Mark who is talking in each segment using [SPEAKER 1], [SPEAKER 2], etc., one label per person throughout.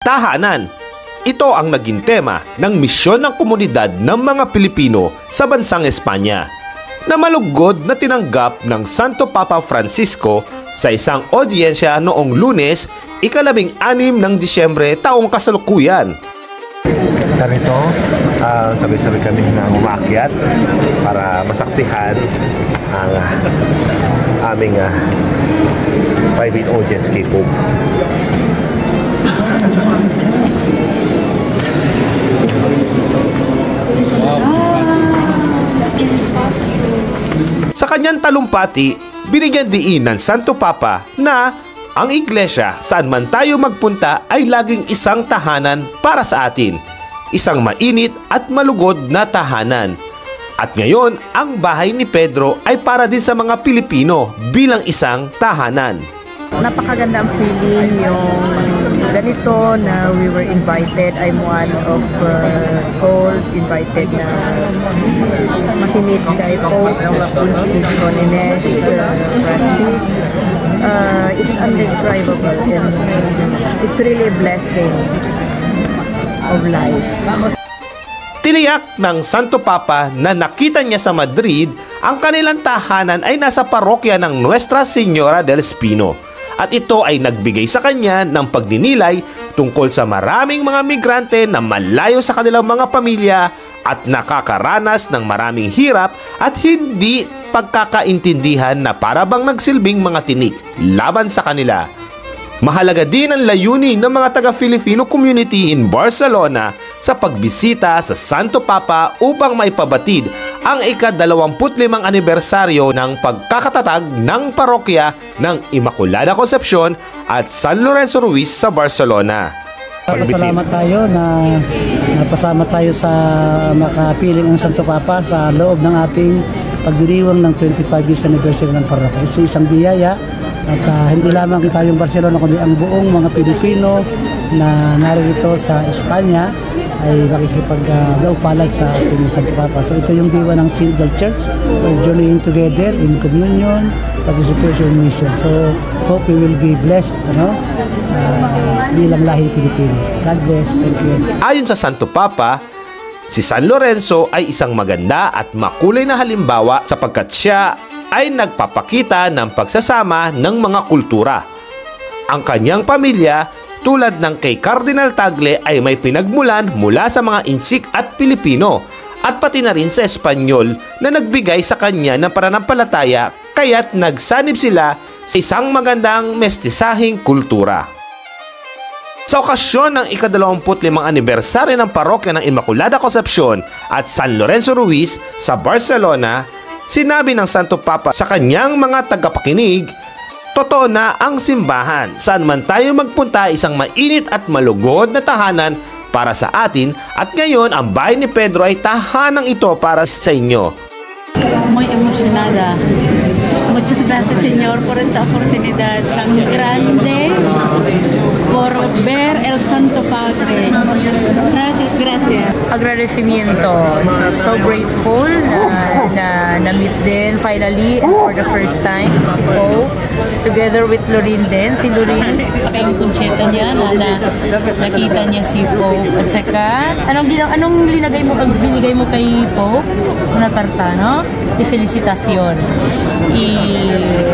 [SPEAKER 1] tahanan. Ito ang naging tema ng misyon ng komunidad ng mga Pilipino sa bansang Espanya, na malugod na tinanggap ng Santo Papa Francisco sa isang audiensya noong Lunes, ika-16 ng Disyembre taong kasalukuyan.
[SPEAKER 2] Ganito, sabi-sabi kami na umakyat para masaksihan ang aming private audience kay Pope.
[SPEAKER 1] Sa kanyang talumpati, binigyan diin ng Santo Papa na ang iglesia saan man tayo magpunta ay laging isang tahanan para sa atin, isang mainit at malugod na tahanan. At ngayon, ang bahay ni Pedro ay para din sa mga Pilipino bilang isang tahanan.
[SPEAKER 3] Napakaganda ang feeling yung ganito na we were invited. I'm one of called invited na makinig kay Pope Ines Francis. It's undescribable and it's really a blessing of life.
[SPEAKER 1] Tiniyak ng Santo Papa na nakita niya sa Madrid ang kanilang tahanan ay nasa parokya ng Nuestra Señora del Espino, at ito ay nagbigay sa kanya ng pagninilay tungkol sa maraming mga migrante na malayo sa kanilang mga pamilya at nakakaranas ng maraming hirap at hindi pagkakaintindihan na para bang nagsilbing mga tinik laban sa kanila. Mahalaga din ang layunin ng mga taga-Filipino community in Barcelona sa pagbisita sa Santo Papa upang maipabatid ang ika-25 anibersaryo ng pagkakatatag ng parokya ng Immaculada Concepcion at San Lorenzo Ruiz sa Barcelona.
[SPEAKER 4] Salamat tayo na napasama tayo sa makapiling ang Santo Papa sa loob ng ating pagdiriwang ng 25 years anniversary ng parokya. Ito isang biyaya. At hindi lamang tayong Barcelona kundi ang buong mga Pilipino na narito sa Espanya ay makikipag-daupalad sa ating Santo Papa. So ito yung diwa ng Single Church. We're journeying together in communion, participation, mission. So hope we will be blessed bilang lahing Pilipino. God bless. Thank you.
[SPEAKER 1] Ayon sa Santo Papa, si San Lorenzo ay isang maganda at makulay na halimbawa sapagkat siya ay nagpapakita ng pagsasama ng mga kultura. Ang kanyang pamilya, tulad ng kay Cardinal Tagle, ay may pinagmulan mula sa mga Intsik at Pilipino at pati na rin sa Espanyol na nagbigay sa kanya ng pananampalataya, kaya't nagsanib sila sa isang magandang mestisahing kultura. Sa okasyon ng ika-25 anibersaryo ng parokya ng Immaculada Concepcion at San Lorenzo Ruiz sa Barcelona, sinabi ng Santo Papa sa kanyang mga tagapakinig, totoo na ang simbahan. Saan man tayo magpunta, isang mainit at malugod na tahanan para sa atin, at ngayon ang bahay ni Pedro ay tahanang ito para sa inyo.
[SPEAKER 5] Muy emocionada. Muchas gracias, Señor, por esta oportunidad tan grande, por ver el Santo Padre. Gracias, gracias.
[SPEAKER 6] Agradecimiento. So grateful na meet din finally and for the first time si Pope together with Lorin din. Si Lorin, saka yung kuncheta niya na nakita niya si Pope. At saka, anong binigay mo kay Pope na tarta, no? De felicitación.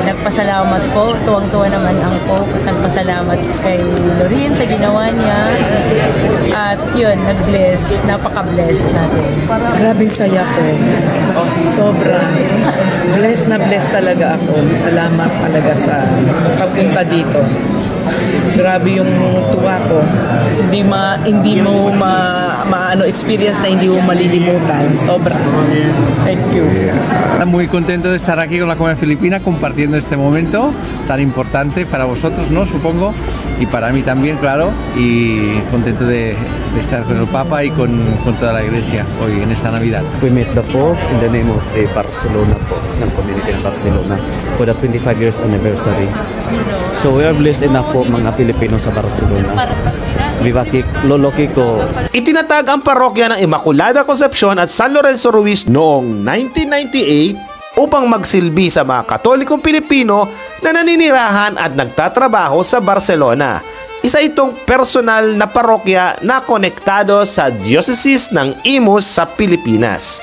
[SPEAKER 6] Nagpasalamat po, tuwang-tuwa naman ang Pope at nagpasalamat kay Lorin sa ginawa niya at yun, nag-bless, napaka-bless natin.
[SPEAKER 7] Grabing saya ko, sobrang bless na bless talaga ako. Salamat talaga sa pagpunta dito. Grabe yung tuwa ko. Hindi mo experience na hindi mo malilimutan. Sobra. Thank you.
[SPEAKER 8] Muy contento de estar aquí con la comunidad filipina compartiendo este momento tan importante para vosotros, ¿no? Supongo, y para mí también, claro, y contento de estar con el Papa y con toda la Iglesia hoy en esta Navidad.
[SPEAKER 9] We met the Pope in the name of Barcelona po, ng community in Barcelona for the 25 years anniversary. So we are blessed enough po mga Pilipino sa Barcelona. Viva Lolo Kiko.
[SPEAKER 1] Itinatag ang parokya ng Immaculada Concepcion at San Lorenzo Ruiz noong 1998 upang magsilbi sa mga Katolikong Pilipino na naninirahan at nagtatrabaho sa Barcelona. Isa itong personal na parokya na konektado sa Diocese ng Imus sa Pilipinas.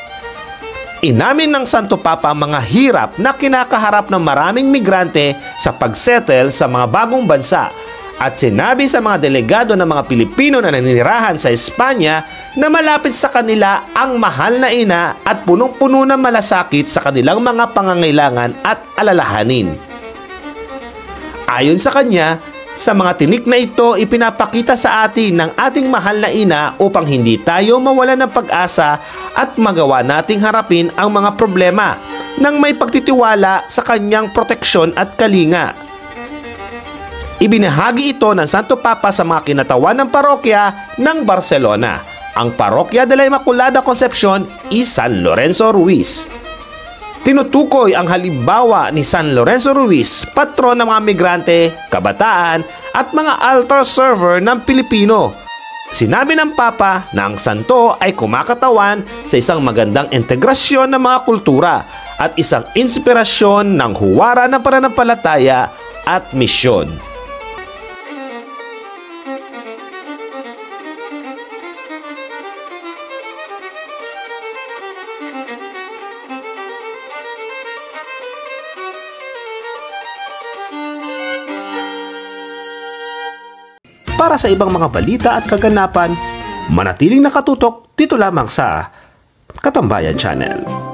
[SPEAKER 1] Inamin ng Santo Papa ang mga hirap na kinakaharap ng maraming migrante sa pagsettle sa mga bagong bansa at sinabi sa mga delegado ng mga Pilipino na naninirahan sa Espanya na malapit sa kanila ang mahal na ina at punong-puno ng malasakit sa kanilang mga pangangailangan at alalahanin. Ayon sa kanya, sa mga tinik na ito ipinapakita sa atin ng ating mahal na ina upang hindi tayo mawalan ng pag-asa at magawa nating harapin ang mga problema nang may pagtitiwala sa kanyang proteksyon at kalinga. Ibinahagi ito ng Santo Papa sa mga kinatawan ng parokya ng Barcelona. Ang Parokya de la Immaculada Concepcion y San Lorenzo Ruiz. Tinutukoy ang halimbawa ni San Lorenzo Ruiz, patron ng mga migrante, kabataan at mga altar server ng Pilipino. Sinabi ng Papa na ang santo ay kumakatawan sa isang magandang integrasyon ng mga kultura at isang inspirasyon ng huwara ng pananampalataya at misyon. Para sa ibang mga balita at kaganapan, manatiling nakatutok dito lamang sa Katambayan Channel.